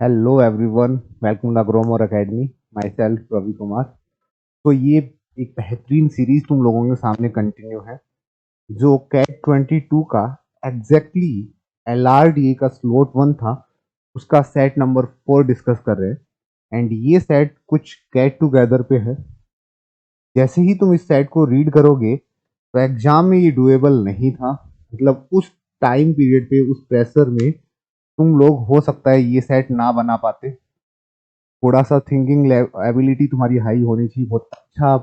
Hello everyone, welcome to Gromore Academy. My self Ravi Kumar. तो ये एक बेहतरीन सीरीज तुम लोगों के सामने कंटिन्यू है, जो कैट 22 का एग्जैक्टली LRDA का स्लॉट 1 था, उसका सेट नंबर 4 डिस्कस कर रहे हैं। एंड ये सेट कुछ कैट टुगेदर पे है। जैसे ही तुम इस सेट को रीड करोगे तो एग्जाम में ये डुएबल नहीं था। मतलब उस टाइम पीरियड पे, उस प्रेशर में तुम लोग हो सकता है ये सेट ना बना पाते। थोड़ा सा थिंकिंग एबिलिटी तुम्हारी हाई होनी चाहिए। बहुत अच्छा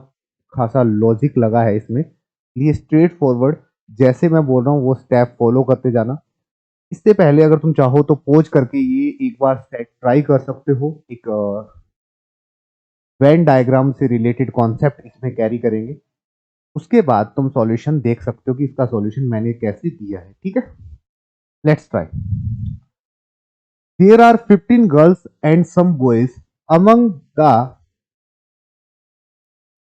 खासा लॉजिक लगा है इसमें। ये स्ट्रेट फॉरवर्ड जैसे मैं बोल रहा हूँ वो स्टेप फॉलो करते जाना। इससे पहले अगर तुम चाहो तो पोज करके ये एक बार सेट ट्राई कर सकते हो। एक वेन डायग्राम से रिलेटेड कॉन्सेप्ट इसमें कैरी करेंगे। उसके बाद तुम सॉल्यूशन देख सकते हो कि इसका सॉल्यूशन मैंने कैसे दिया है। ठीक है, let's try. There are 15 girls and some boys among the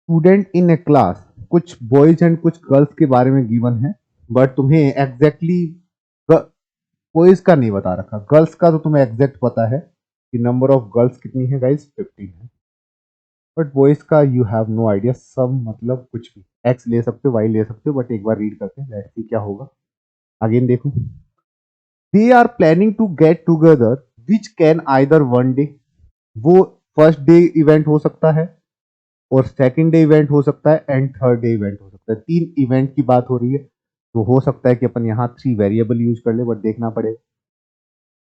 student in a class. कुछ बॉयज एंड कुछ गर्ल्स के बारे में गिवन है, बट तुम्हें एग्जैक्टली बॉयज का नहीं बता रखा। गर्ल्स का तो तुम्हें एग्जैक्ट पता है कि नंबर ऑफ गर्ल्स कितनी है गाइस, 15 है। बट बॉयज का यू हैव नो आइडिया। सम मतलब कुछ भी एक्स ले सकते हो, वाई ले सकते हो, बट एक बार रीड करते हैं, लेट्स सी क्या होगा। अगेन देखो, they are planning to get together which can either one day. वो फर्स्ट डे इवेंट हो सकता है, और सेकंड डे इवेंट हो सकता है, एंड थर्ड डे इवेंट हो सकता है। 3 इवेंट की बात हो रही है, तो हो सकता है कि अपन यहाँ 3 वेरिएबल यूज कर ले, बट देखना पड़ेगा।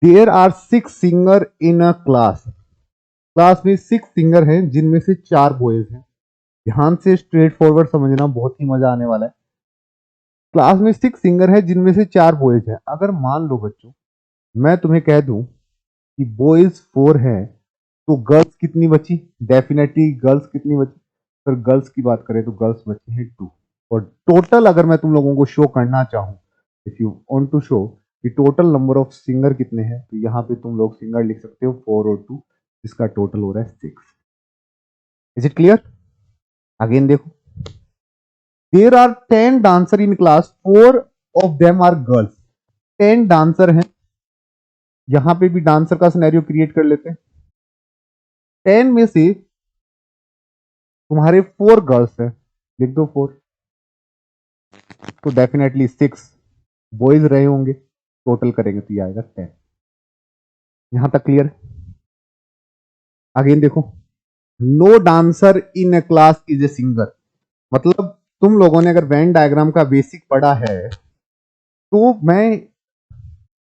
There are 6 singer in a class. Class में 6 सिंगर हैं, जिनमें से 4 बॉयज हैं। ध्यान से स्ट्रेट फॉरवर्ड समझना, बहुत ही मजा आने वाला है। क्लास में 6 सिंगर हैं, जिनमें से 4 बॉयज हैं। अगर मान लो बच्चों, मैं तुम्हें कह दूं कि बॉयज 4 हैं, तो गर्ल्स कितनी बची? डेफिनेटली गर्ल्स कितनी बची? अगर गर्ल्स की बात करें तो गर्ल्स बची हैं 2। और टोटल अगर मैं तुम लोगों को शो करना चाहूं, if you want to show कि टोटल नंबर ऑफ सिंगर कितने हैं, तो यहाँ पे तुम लोग सिंगर लिख सकते हो 4 और 2, जिसका टोटल हो रहा है 6। Is it clear? अगेन देखो, there are 10 dancer in class, 4 of them are girls. 10 dancer हैं। यहां पे भी डांसर का सिनेरियो क्रिएट कर लेते हैं। 10 में से तुम्हारे 4 गर्ल्स हैं, लिख दो 4। तो डेफिनेटली 6 बॉयज रहे होंगे। टोटल करेंगे तो ये आएगा 10। यहां तक क्लियर? अगेन देखो, no dancer in a class is a singer. मतलब तुम लोगों ने अगर वेन डायग्राम का बेसिक पढ़ा है, तो मैं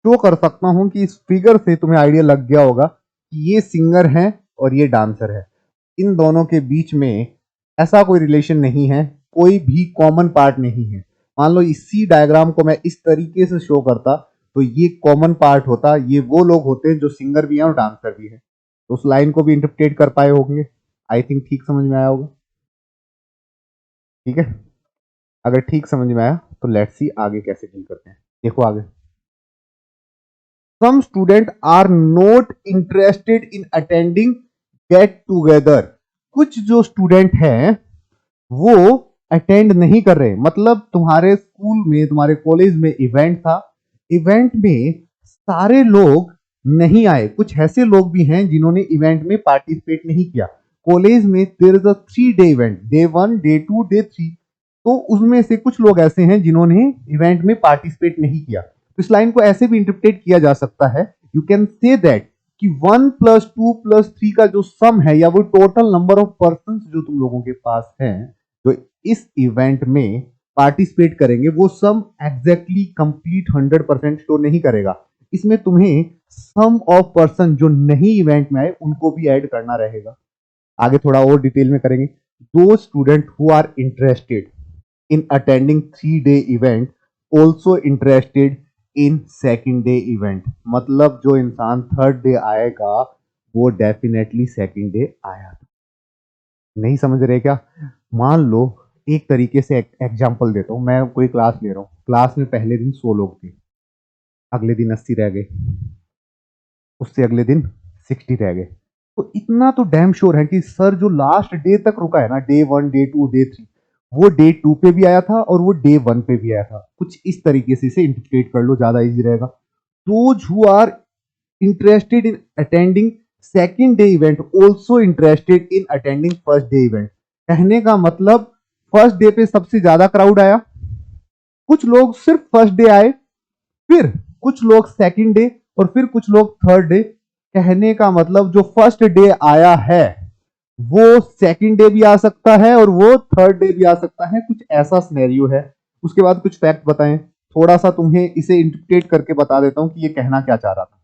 शो कर सकता हूं कि इस फिगर से तुम्हें आइडिया लग गया होगा कि ये सिंगर है और ये डांसर है। इन दोनों के बीच में ऐसा कोई रिलेशन नहीं है, कोई भी कॉमन पार्ट नहीं है। मान लो इसी डायग्राम को मैं इस तरीके से शो करता, तो ये कॉमन पार्ट होता। ये वो लोग होते हैं जो सिंगर भी हैं और डांसर भी हैं। तो उस लाइन को भी इंटरप्रेट कर पाए होंगे। आई थिंक ठीक समझ में आया होगा। ठीक है, अगर ठीक समझ में आया तो लेट्स सी आगे कैसे डील करते हैं। देखो आगे, some students are not interested in attending get together। कुछ जो स्टूडेंट हैं वो अटेंड नहीं कर रहे। मतलब तुम्हारे स्कूल में, तुम्हारे कॉलेज में इवेंट था, इवेंट में सारे लोग नहीं आए। कुछ ऐसे लोग भी हैं जिन्होंने इवेंट में पार्टिसिपेट नहीं किया। कॉलेज में there is a 3 day event, day 1, day 2, day 3। तो उसमें से कुछ लोग ऐसे हैं जिन्होंने इवेंट में पार्टिसिपेट नहीं किया। तो इस लाइन को ऐसे भी इंटरप्रेट किया जा सकता है, यू कैन से दैट कि 1 प्लस 2 प्लस 3 का जो सम है, या वो टोटल नंबर ऑफ पर्सन जो तुम लोगों के पास हैं, जो इस इवेंट में पार्टिसिपेट करेंगे, वो सम एग्जैक्टली कंप्लीट 100% शो नहीं करेगा। इसमें तुम्हें सम ऑफ पर्सन जो नहीं इवेंट में आए उनको भी ऐड करना रहेगा। आगे थोड़ा और डिटेल में करेंगे। दो student who are interested in attending 3 day event also interested in second day event। मतलब जो इंसान थर्ड डे आएगा वो डेफिनेटली सेकंड डे आया था। नहीं समझ रहे क्या? मान लो, एक तरीके से एग्जांपल देता हूं। मैं कोई क्लास ले रहा हूं, क्लास में पहले दिन 100 लोग थे, अगले दिन 80 रह गए, उससे अगले दिन 60 रह गए। तो इतना तो डैम श्योर है कि सर जो लास्ट डे तक रुका है ना, डे 1, डे 2, डे 3, वो डे 2 पे भी आया था और वो डे 1 पे भी आया था। कुछ इस तरीके से इसे इंटरप्रेट कर लो, ज्यादा इजी रहेगा। Those who are interested in attending second day event also interested in attending first day event. कहने का मतलब फर्स्ट डे पे सबसे ज्यादा क्राउड आया, कुछ लोग सिर्फ फर्स्ट डे आए, फिर कुछ लोग सेकंड डे और फिर कुछ लोग थर्ड डे। कहने का मतलब जो फर्स्ट डे आया है वो सेकंड डे भी आ सकता है और वो थर्ड डे भी आ सकता है, कुछ ऐसा सिनेरियो है। उसके बाद कुछ फैक्ट बताएं, थोड़ा सा तुम्हें इसे इंटरप्रेट करके बता देता हूं कि ये कहना क्या चाह रहा था।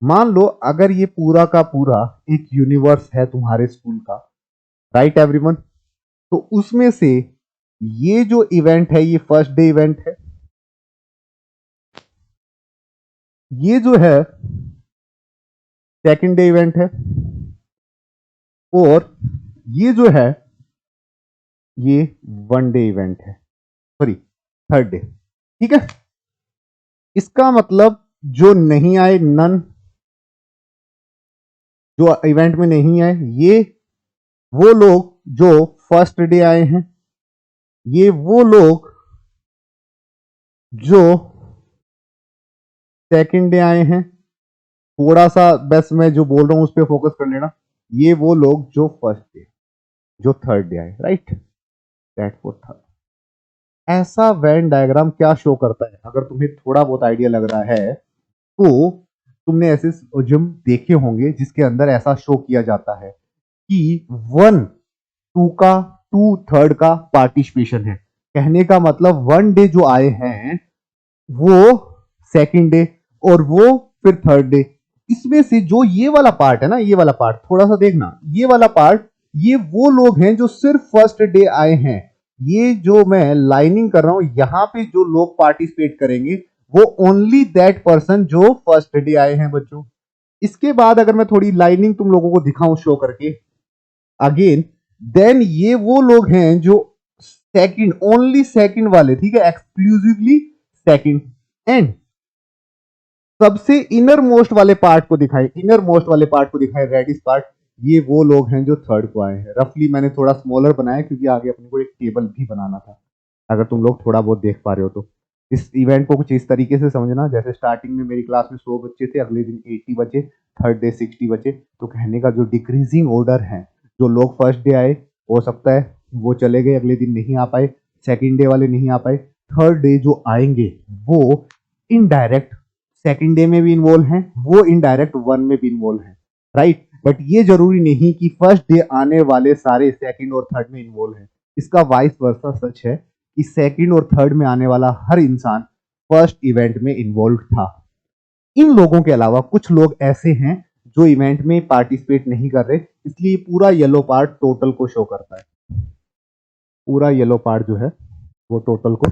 मान लो अगर ये पूरा का पूरा एक यूनिवर्स है तुम्हारे स्कूल का, राइट एवरीवन, तो उसमें से ये जो इवेंट है ये फर्स्ट डे इवेंट है, ये जो है सेकंड डे इवेंट है, और ये जो है ये वन डे इवेंट है, सॉरी थर्ड डे। ठीक है, इसका मतलब जो नहीं आए, नन, जो इवेंट में नहीं आए, ये वो लोग जो फर्स्ट डे आए हैं, ये वो लोग जो सेकंड डे आए हैं, थोड़ा सा बस मैं जो बोल रहा हूं उस पर फोकस कर लेना, ये वो लोग जो फर्स्ट डे, जो थर्ड डे आए, राइट, दैट फॉर थर्ड। ऐसा वेन डायग्राम क्या शो करता है, अगर तुम्हें थोड़ा बहुत आइडिया लग रहा है तो तुमने ऐसे जिम देखे होंगे जिसके अंदर ऐसा शो किया जाता है कि वन टू का, टू थर्ड का पार्टिसिपेशन है। कहने का मतलब वन डे जो आए हैं वो सेकंड डे और वो फिर थर्ड डे। इसमें से जो ये वाला पार्ट है ना, ये वाला पार्ट थोड़ा सा देखना, ये वाला पार्ट, ये वो लोग हैं जो सिर्फ फर्स्ट डे आए हैं। ये जो मैं लाइनिंग कर रहा हूं यहां पे जो लोग पार्टिसिपेट करेंगे वो ओनली दैट पर्सन जो फर्स्ट डे आए हैं बच्चों। इसके बाद अगर मैं थोड़ी लाइनिंग तुम लोगों को दिखाऊं शो करके अगेन, देन ये वो लोग हैं जो सेकंड, ओनली सेकंड वाले, ठीक है, एक्सक्लूसिवली सेकंड। एंड सबसे इनर मोस्ट वाले पार्ट को दिखाए, इनर मोस्ट वाले पार्ट को दिखाए, रेडिस पार्ट, ये वो लोग हैं जो थर्ड को आए हैं। रफली मैंने थोड़ा स्मॉलर बनाया क्योंकि आगे अपने को एक टेबल भी बनाना था, अगर तुम लोग थोड़ा बहुत देख पा रहे हो तो। इस इवेंट को कुछ इस तरीके से समझना, जैसे स्टार्टिंग में मेरी क्लास में 100 बच्चे थे, अगले दिन 80 बचे, थर्ड डे 60 बचे। तो कहने का जो डिक्रीजिंग ऑर्डर है, जो लोग फर्स्ट डे आए हो सकता है वो चले गए, अगले दिन नहीं आ पाए, सेकेंड डे वाले नहीं आ पाए, थर्ड डे जो आएंगे वो इनडायरेक्ट सेकंड डे में भी इन्वॉल्व हैं, वो इनडायरेक्ट वन में भी इन्वॉल्व हैं, राइट। बट ये जरूरी नहीं कि फर्स्ट डे आने वाले सारे सेकंड और थर्ड में इन्वॉल्व हैं। इसका वाइस वर्सा सच है कि सेकंड और थर्ड में आने वाला हर इंसान फर्स्ट इवेंट में इन्वॉल्व था। इन लोगों के अलावा कुछ लोग ऐसे हैं जो इवेंट में पार्टिसिपेट नहीं कर रहे, इसलिए पूरा येलो पार्ट टोटल को शो करता है। पूरा येलो पार्ट जो है वो टोटल को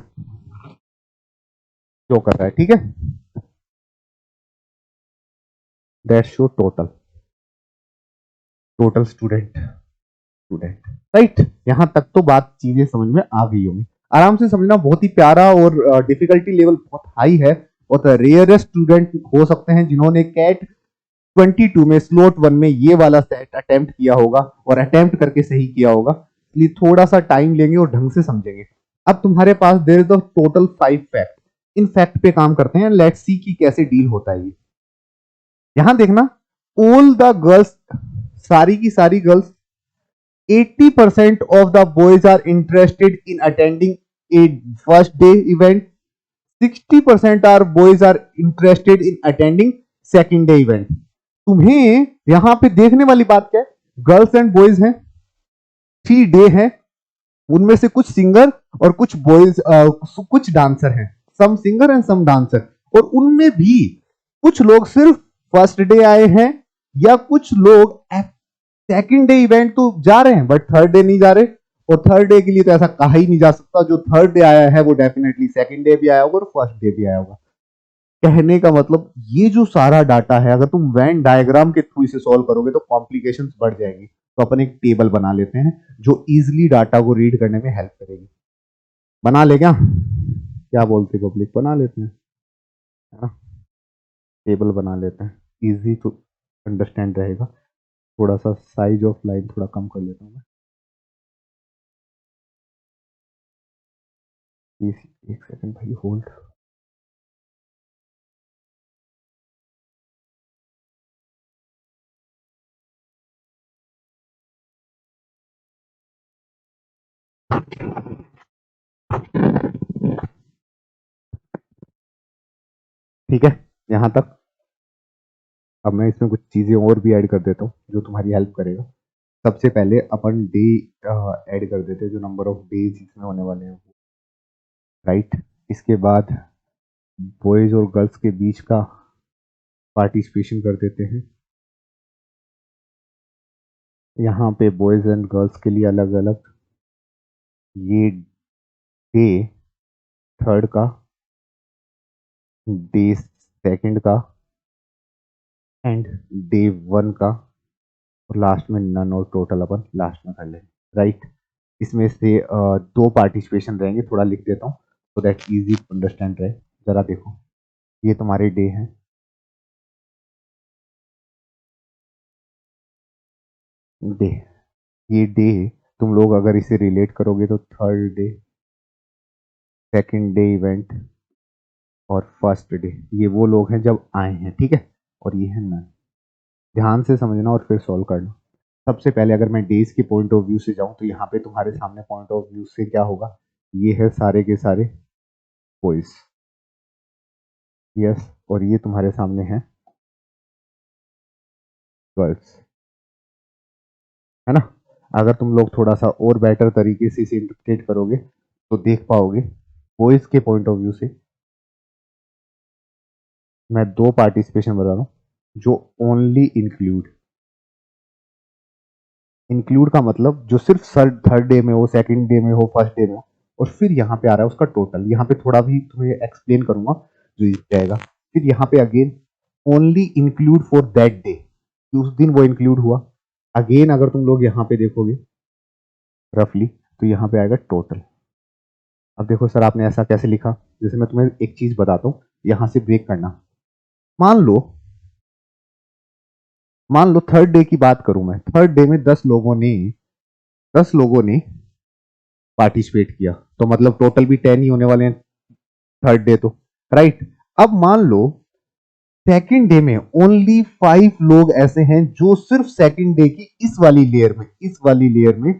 शो कर रहा है, ठीक है, that show total, total student, student, right. यहां तक तो बात चीजें समझ में आ गई होंगी, आराम से समझना। बहुत ही प्यारा और डिफिकल्टी लेवल बहुत हाई है, और रेयरेस्ट स्टूडेंट हो सकते हैं जिन्होंने कैट 22 में स्लॉट 1 में ये वाला सेट अटेम्प्ट किया होगा और अटेम्प्ट करके सही किया होगा, इसलिए थोड़ा सा टाइम लेंगे और ढंग से समझेंगे। अब तुम्हारे पास there is the total 5 fact, इन फैक्ट पे काम करते हैं, लेट्स सी कि कैसे डील होता है ये। यहां देखना, ऑल द गर्ल्स, सारी की सारी girls, 80% of the boys are interested in attending a first day event, 60% are boys are interested in attending second day event। तुम्हें यहां पे देखने वाली बात क्या है, गर्ल्स एंड बॉयज हैं, 3 डे हैं, उनमें से कुछ सिंगर और कुछ बॉयज, कुछ डांसर हैं, सम सिंगर एंड सम डांसर, और उनमें भी कुछ लोग सिर्फ फर्स्ट डे आए हैं, या कुछ लोग सेकंड डे इवेंट तो जा रहे हैं बट थर्ड डे नहीं जा रहे। और थर्ड डे के लिए तो ऐसा कहा ही नहीं जा सकता, जो थर्ड डे आया है वो डेफिनेटली सेकंड डे भी आया होगा और फर्स्ट डे भी आया होगा। कहने का मतलब ये जो सारा डाटा है अगर तुम वेन डायग्राम के थ्रू इसे सॉल्व करोगे तो कॉम्प्लिकेशंस बढ़ जाएंगी। तो अपन एक टेबल बना लेते हैं जो इजिली डाटा को रीड करने में हेल्प करेगी। बना ले क्या, क्या बोलते पब्लिक, बना लेते हैं, है ना, टेबल बना लेते हैं, इजी टू अंडरस्टैंड रहेगा। थोड़ा सा साइज ऑफ लाइन थोड़ा कम कर लेता हूँ मैं, एक सेकंड भाई होल्ड। ठीक है यहां तक। अब मैं इसमें कुछ चीजें और भी ऐड कर देता हूँ जो तुम्हारी हेल्प करेगा। सबसे पहले अपन डे ऐड कर देते हैं, जो नंबर ऑफ डेज इसमें होने वाले हैं, राइट। इसके बाद बॉयज और गर्ल्स के बीच का पार्टिसिपेशन कर देते हैं। यहाँ पे बॉयज एंड गर्ल्स के लिए अलग अलग ये डे थर्ड का, डे सेकंड का एंड डे वन का, और लास्ट में नन और टोटल अपन लास्ट में कर लेंगे, राइट। इसमें से दो पार्टिसिपेशन रहेंगे, थोड़ा लिख देता हूँ so that easy to understand रहे। जरा देखो, ये तुम्हारे डे हैं, डे, ये डे तुम लोग अगर इसे रिलेट करोगे तो third day, second day event और फर्स्ट डे, ये वो लोग हैं जब आए हैं, ठीक है। और ये है नन। ध्यान से समझना और फिर सॉल्व करना। सबसे पहले अगर मैं डेज के पॉइंट ऑफ व्यू से जाऊं तो यहाँ पे तुम्हारे सामने पॉइंट ऑफ व्यू से क्या होगा, ये है सारे के सारे बॉयज, यस, और ये तुम्हारे सामने है गर्ल्स, है ना। अगर तुम लोग थोड़ा सा और बेटर तरीके से इसे इंटरप्रेट करोगे तो देख पाओगे बॉयज के पॉइंट ऑफ व्यू से मैं दो पार्टिसिपेशन बता रहा हूँ जो ओनली इंक्लूड, इंक्लूड का मतलब जो सिर्फ थर्ड डे में हो, सेकंड डे में हो, फर्स्ट डे में हो, और फिर यहाँ पे आ रहा है उसका टोटल। यहाँ पे थोड़ा भी तुम्हें एक्सप्लेन करूंगा जो इजी जाएगा। फिर यहाँ पे again only include for that day, उस दिन वो इंक्लूड हुआ। अगेन अगर तुम लोग यहाँ पे देखोगे रफली तो यहाँ पे आएगा टोटल। अब देखो सर आपने ऐसा कैसे लिखा, जैसे मैं तुम्हें एक चीज बताता हूँ, यहाँ से ब्रेक करना। मान लो, मान लो थर्ड डे की बात करूं मैं, थर्ड डे में 10 लोगों ने पार्टिसिपेट किया, तो मतलब टोटल भी 10 ही होने वाले हैं थर्ड डे तो, राइट। अब मान लो सेकंड डे में ओनली 5 लोग ऐसे हैं जो सिर्फ सेकंड डे की इस वाली लेयर में, इस वाली लेयर में,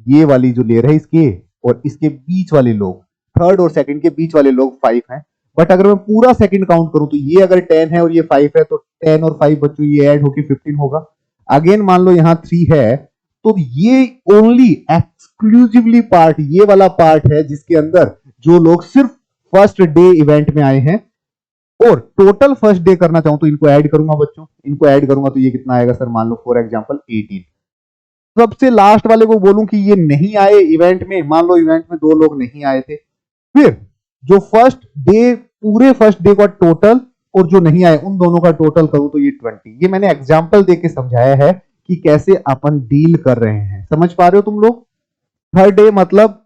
ये वाली जो लेयर है इसके और इसके बीच वाले लोग, थर्ड और सेकंड के बीच वाले लोग 5 हैं। बट अगर मैं पूरा सेकंड काउंट करूं तो ये अगर 10 है और ये 5 है तो 10 और 5 बच्चों ये ऐड होकर 15 होगा। अगेन मान लो यहां 3 है, तो ये ओनली एक्सक्लूसिवली पार्ट, ये वाला पार्ट है जिसके अंदर जो लोग सिर्फ फर्स्ट डे इवेंट में आए हैं। और टोटल फर्स्ट डे करना चाहूं तो इनको ऐड करूंगा बच्चों, इनको ऐड करूंगा तो ये कितना आएगा सर, मान लो फॉर एग्जांपल 18। सबसे लास्ट वाले को बोलूं कि ये नहीं आए इवेंट में, मान लो इवेंट में 2 लोग नहीं आए थे, फिर जो फर्स्ट डे, पूरे फर्स्ट डे का टोटल और जो नहीं आए उन दोनों का टोटल करूं तो ये 20। ये मैंने एग्जाम्पल देके समझाया है कि कैसे अपन डील कर रहे हैं, समझ पा रहे हो तुम लोग। थर्ड डे मतलब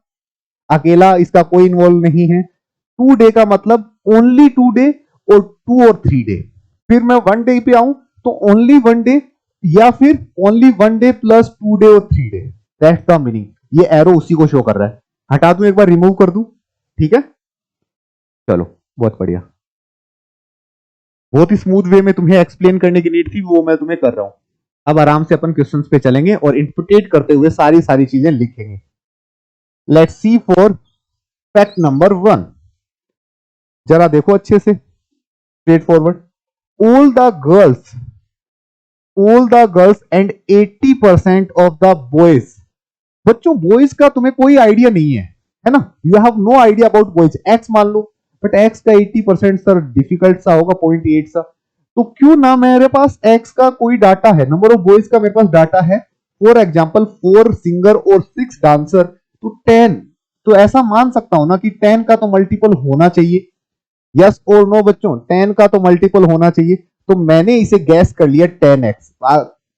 अकेला, इसका कोई इन्वॉल्व नहीं है। 2 डे का मतलब ओनली 2 डे और 2 और 3 डे। फिर मैं 1 डे पे आऊं तो ओनली 1 डे, या फिर ओनली 1 डे प्लस 2 डे और 3 डे, दैट्स द मीनिंग। ये एरो उसी को शो कर रहा है। हटा दूं, एक बार रिमूव कर दूं, ठीक है। चलो बहुत बढ़िया, बहुत ही स्मूथ वे में तुम्हें एक्सप्लेन करने की नीड थी, वो मैं तुम्हें कर रहा हूं। अब आराम से अपन क्वेश्चंस पे चलेंगे और इंटरप्रेट करते हुए सारी सारी चीजें लिखेंगे। Let's see for fact number 1। जरा देखो अच्छे से, straightforward. All the girls, all the girls and 80% of the boys. बच्चों बॉयज का तुम्हें कोई आइडिया नहीं है ना, you have no idea about boys. X मान लो, बट एक्स का 80% सर डिफिकल्ट सा होगा, 0.8 सा, तो क्यों ना मेरे पास एक्स का कोई डाटा है, नंबर ऑफ बॉयज का मेरे पास डाटा है, फॉर एग्जाम्पल 4 सिंगर और 6 डांसर, तो 10। तो ऐसा मान सकता हूं ना कि 10 का तो मल्टीपल होना चाहिए, यस और नो बच्चों, 10 का तो मल्टीपल होना चाहिए। तो मैंने इसे गैस कर लिया 10x।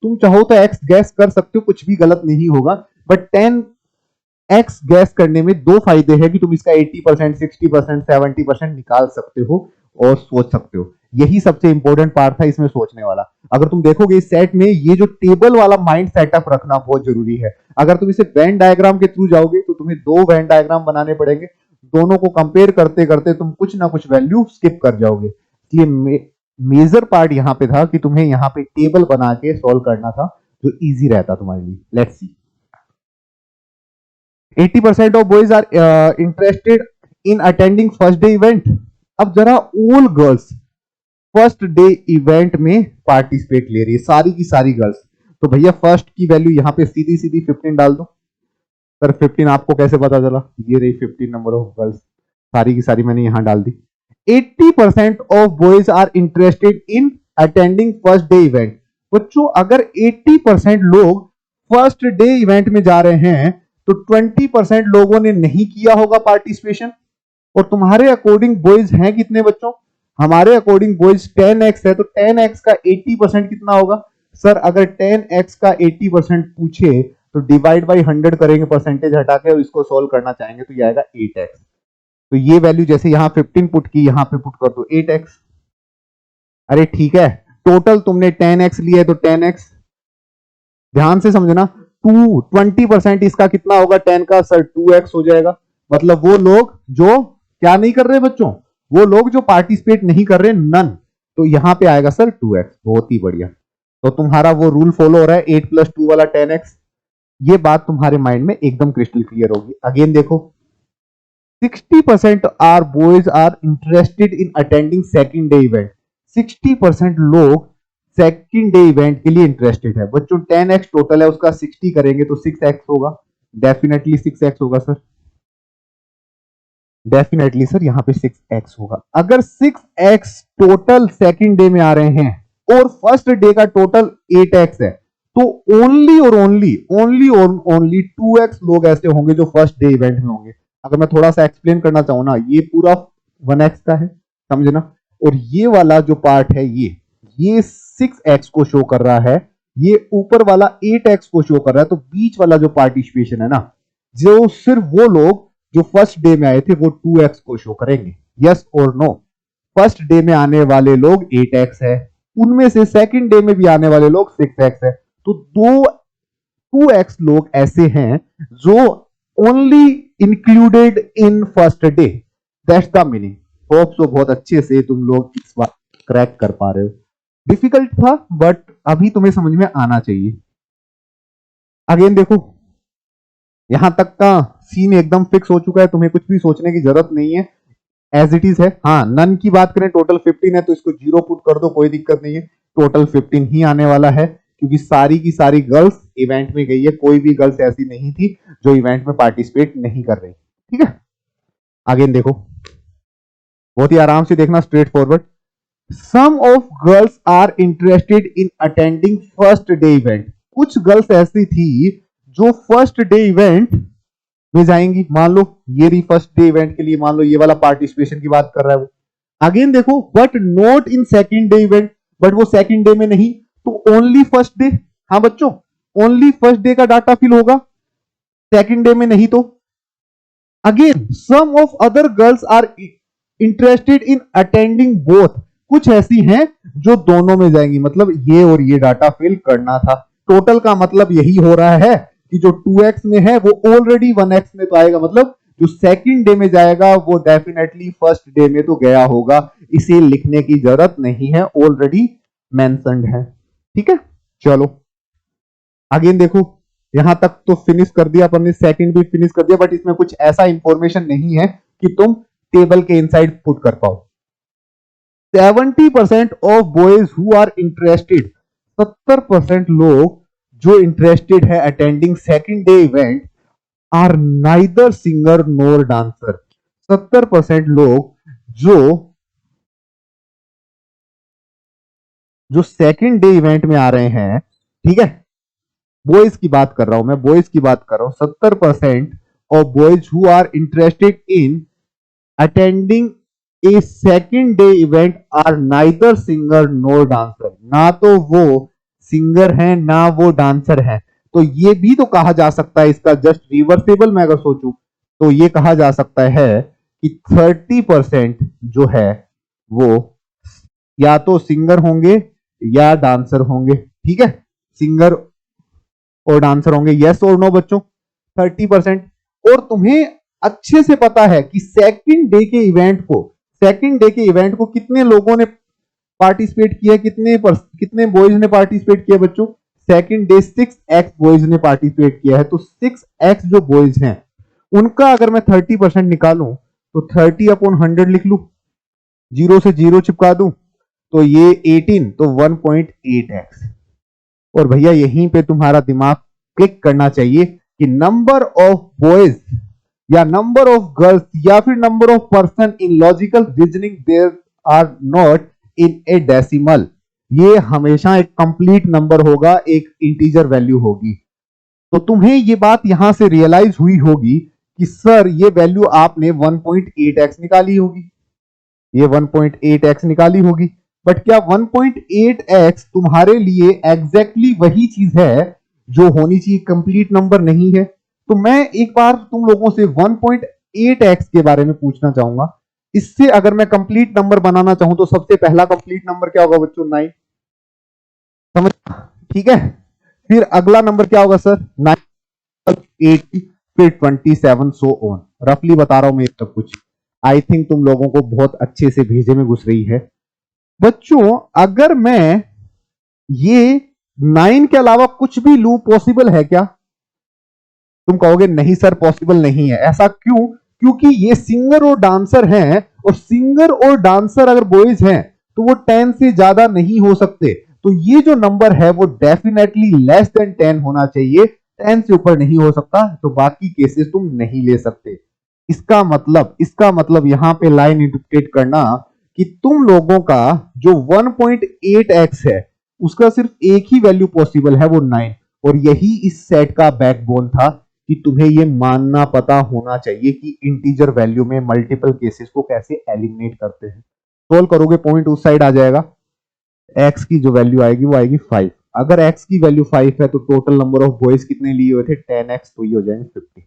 तुम चाहो तो x गैस कर सकते हो, कुछ भी गलत नहीं होगा, बट 10x गैस करने में दो फायदे हैं कि तुम इसका 80%, 60%, 70% निकाल सकते हो और सोच सकते हो। यही सबसे इंपॉर्टेंट पार्ट था इसमें सोचने वाला। अगर तुम देखोगे इस सेट में, ये जो टेबल वाला माइंड सेटअप रखना बहुत जरूरी है। अगर तुम इसे वेन डायग्राम के थ्रू जाओगे तो तुम्हें 2 वेन डायग्राम बनाने पड़ेंगे, दोनों को कंपेयर करते करते तुम कुछ ना कुछ वैल्यू स्किप कर जाओगे। इसलिए मेजर पार्ट यहां पे था कि तुम्हें यहां पे टेबल बना के सॉल्व करना था, जो इजी रहता तुम्हारे लिए। Let's see, 80% of boys are interested in attending first day event. अब जरा all girls first day event में पार्टिसिपेट ले रही है, सारी की सारी गर्ल्स, तो भैया फर्स्ट की वैल्यू यहां पे सीधी सीधी 15 डाल दो। सर 15 आपको कैसे पता चला? ये रही 15 नंबर ऑफ गर्ल्स, सारी की सारी मैंने यहां डाल दी। 80% of boys are interested in attending first day event. बच्चों अगर 80% लोग फर्स्ट डे इवेंट में जा रहे हैं तो 20% लोगों ने नहीं किया होगा पार्टिसिपेशन। और तुम्हारे अकॉर्डिंग बॉयज हैं कितने बच्चों? हमारे अकॉर्डिंग बॉयज 10x है, तो 10x का 80% कितना होगा? सर अगर 10x का 80% पूछे तो डिवाइड बाई 100 करेंगे परसेंटेज हटा के और इसको सोल्व करना चाहेंगे तो ये आएगा 8x। तो ये वैल्यू जैसे यहां 15 पुट की, यहां पे पुट कर दो 8x। अरे ठीक है, टोटल तुमने 10x लिया है तो 10x, ध्यान से समझना। 20% इसका कितना होगा 10 का? सर 2x हो जाएगा। मतलब वो लोग जो क्या नहीं कर रहे बच्चों, वो लोग जो पार्टिसिपेट नहीं कर रहे, नन, तो यहां पे आएगा सर 2x। बहुत ही बढ़िया, तो तुम्हारा वो रूल फॉलो हो रहा है 8 + 2 वाला 10x। ये बात तुम्हारे माइंड में एकदम क्रिस्टल क्लियर होगी। अगेन देखो, 60% are boys are interested in attending second day event. 60% लोग सेकंड डे इवेंट के लिए इंटरेस्टेड है। बच्चों 10x टोटल है, उसका 60 करेंगे तो 6x होगा। डेफिनेटली 6x होगा सर, डेफिनेटली सर यहां पे 6x होगा। अगर 6x टोटल सेकंड डे में आ रहे हैं और फर्स्ट डे का टोटल 8x है, तो ओनली और ओनली 2x लोग ऐसे होंगे जो फर्स्ट डे इवेंट में होंगे। अगर मैं थोड़ा सा एक्सप्लेन करना चाहूं ना, ये पूरा 1x का है, समझना, और ये वाला जो पार्ट है ये 6x को शो कर रहा है, ये ऊपर वाला 8x को शो कर रहा है। तो बीच वाला जो पार्टिसिपेशन है ना, जो सिर्फ वो लोग जो फर्स्ट डे में आए थे वो 2x को शो करेंगे। यस और नो? फर्स्ट डे में आने वाले लोग 8x है, उनमें से सेकंड डे में भी आने वाले लोग 6x है, तो 2x लोग ऐसे हैं जो only included in first day. That's the meaning. Hope so बहुत अच्छे से तुम लोग इस बात क्रैक कर पा रहे हो। डिफिकल्ट था बट अभी तुम्हें समझ में आना चाहिए। अगेन देखो, यहां तक का सीन एकदम फिक्स हो चुका है, तुम्हें कुछ भी सोचने की जरूरत नहीं है, एज इट इज है। हाँ, नन की बात करें, टोटल 15 है तो इसको 0 पुट कर दो, कोई दिक्कत नहीं है। टोटल 15 ही आने वाला है क्योंकि सारी की सारी गर्ल्स इवेंट में गई है, कोई भी गर्ल्स ऐसी नहीं थी जो इवेंट में पार्टिसिपेट नहीं कर रही। ठीक है, आगे देखो, बहुत ही आराम से देखना, straightforward. Some of girls are interested in attending first day event. कुछ गर्ल्स ऐसी थी जो फर्स्ट डे इवेंट में जाएंगी। मान लो ये रही फर्स्ट डे इवेंट के लिए, मान लो ये वाला पार्टिसिपेशन की बात कर रहा है वो। अगेन देखो, but not in second day event, but वो सेकंड डे में नहीं, तो ओनली फर्स्ट डे। हाँ बच्चों, ओनली फर्स्ट डे का डाटा फिल होगा, सेकंड डे में नहीं। तो again some of other girls are interested in attending both. कुछ ऐसी हैं जो दोनों में जाएंगी, मतलब ये और ये डाटा फिल करना था। टोटल का मतलब यही हो रहा है कि जो 2x में है वो ऑलरेडी 1x में तो आएगा, मतलब जो सेकंड डे में जाएगा वो डेफिनेटली फर्स्ट डे में तो गया होगा। इसे लिखने की जरूरत नहीं है, ऑलरेडी मेंशन्ड है। ठीक है, चलो अगेन देखो, यहां तक तो फिनिश कर दिया अपन ने, सेकंड भी फिनिश कर दिया, बट इसमें कुछ ऐसा इंफॉर्मेशन नहीं है कि तुम टेबल के इनसाइड पुट कर पाओ। 70% of boys who are interested, 70% लोग जो इंटरेस्टेड है attending second day event are neither singer nor dancer. 70% लोग जो सेकंड डे इवेंट में आ रहे हैं, ठीक है, बॉयज की बात कर रहा हूं मैं, बॉयज की बात कर रहा हूं। 70% of boys who are interested in attending a second day event are neither singer nor dancer. ना तो वो सिंगर है ना वो डांसर है। तो ये भी तो कहा जा सकता है, इसका जस्ट रिवर्सेबल मैं अगर सोचूं तो ये कहा जा सकता है कि 30% जो है वो या तो सिंगर होंगे या डांसर होंगे। ठीक है, सिंगर और डांसर होंगे। यस और नो बच्चों? 30%। और तुम्हें अच्छे से पता है कि सेकंड डे के इवेंट को कितने लोगों ने पार्टिसिपेट किया, कितने बॉयज ने पार्टिसिपेट किया बच्चों? सेकंड डे 6x बॉयज ने पार्टिसिपेट किया है। तो 6x जो बॉयज हैं उनका अगर मैं 30% निकालूं तो 30/100 लिख लूं, जीरो से जीरो चिपका दूं तो ये 18, तो 1.8x। और भैया यहीं पे तुम्हारा दिमाग क्लिक करना चाहिए कि नंबर ऑफ बॉयज या नंबर ऑफ गर्ल्स या फिर number of person in logical reasoning there are not in a decimal. ये हमेशा एक कंप्लीट नंबर होगा, एक इंटीजर वैल्यू होगी। तो तुम्हें ये बात यहां से रियलाइज हुई होगी कि सर ये वैल्यू आपने 1.8x निकाली होगी, ये 1.8x निकाली होगी। बट क्या 1.8x तुम्हारे लिए एग्जैक्टली वही चीज है जो होनी चाहिए, कंप्लीट नंबर नहीं है? तो मैं एक बार तुम लोगों से 1.8x के बारे में पूछना चाहूंगा। इससे अगर मैं कंप्लीट नंबर बनाना चाहूं तो सबसे पहला कंप्लीट नंबर क्या होगा बच्चों? 9। समझ? ठीक है। फिर अगला नंबर क्या होगा सर? 9, 8, फिर 27, सो ऑन। रफली बता रहा हूं मैं सब कुछ। आई थिंक तुम लोगों को बहुत अच्छे से भेजे में घुस रही है। बच्चों अगर मैं ये 9 के अलावा कुछ भी लू, पॉसिबल है क्या? तुम कहोगे नहीं सर पॉसिबल नहीं है। ऐसा क्यों? क्योंकि ये सिंगर और डांसर हैं, और सिंगर और डांसर अगर बॉयज हैं तो वो 10 से ज्यादा नहीं हो सकते। तो ये जो नंबर है वो डेफिनेटली लेस देन 10 होना चाहिए, 10 से ऊपर नहीं हो सकता। तो बाकी केसेस तुम नहीं ले सकते। इसका मतलब यहां पे लाइन इंटरप्रेट करना कि तुम लोगों का जो 1.8x है उसका सिर्फ एक ही वैल्यू पॉसिबल है, वो 9। और यही इस सेट का बैकबोन था कि तुम्हें ये मानना पता होना चाहिए कि इंटीजर वैल्यू में मल्टीपल केसेस को कैसे एलिमिनेट करते हैं। सोल्व करोगे पॉइंट उस साइड आ जाएगा। x की जो वैल्यू आएगी वो आएगी 5। अगर x की वैल्यू 5 है तो टोटल नंबर ऑफ बॉयज कितने लिए हुए थे? 10x, तो ये हो जाएंगे 50।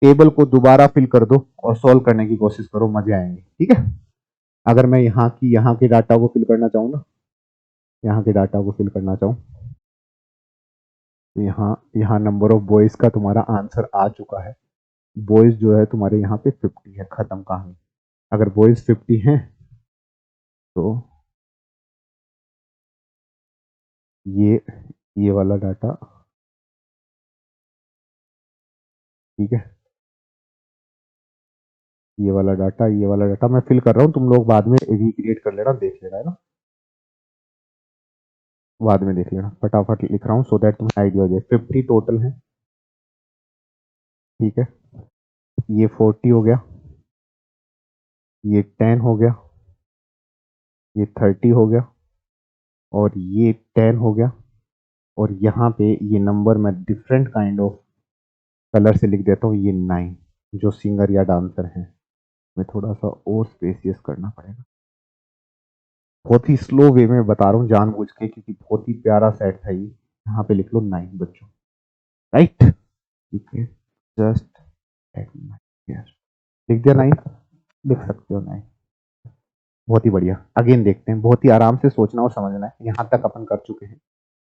टेबल को दोबारा फिल कर दो और सॉल्व करने की कोशिश करो, मजे आएंगे। ठीक है। अगर मैं यहाँ के डाटा को फिल करना चाहूँ ना, यहाँ के डाटा को फिल करना चाहूँ तो यहाँ नंबर ऑफ बॉयज का तुम्हारा आंसर आ चुका है। बॉयज जो है तुम्हारे यहाँ पे 50 है, खत्म कहानी। अगर बॉयज 50 हैं तो ये वाला डाटा, ठीक है, ये वाला डाटा मैं फिल कर रहा हूँ, तुम लोग बाद में रिक्रिएट कर लेना, देख लेना, है ना, बाद में देख लेना। फटाफट लिख रहा हूँ सो दैट तुम्हें आइडिया हो जाए। 50 टोटल है, ठीक है। ये 40 हो गया, ये 10 हो गया, ये 30 हो गया, और ये 10 हो गया। और यहाँ पे ये नंबर मैं डिफरेंट काइंड ऑफ कलर से लिख देता हूँ, ये 9 जो सिंगर या डांसर हैं। मैं थोड़ा सा और स्पेसियस करना पड़ेगा, बहुत ही स्लो वे में बता रहा हूँ जानबूझ के, क्योंकि बहुत ही प्यारा सेट था ये। यहाँ पे लिख लो 9 बच्चों, राइट, ठीक है। जस्ट लिख दिया 9, लिख सकते हो 9। बहुत ही बढ़िया। अगेन देखते हैं, बहुत ही आराम से सोचना और समझना है, यहाँ तक अपन कर चुके हैं।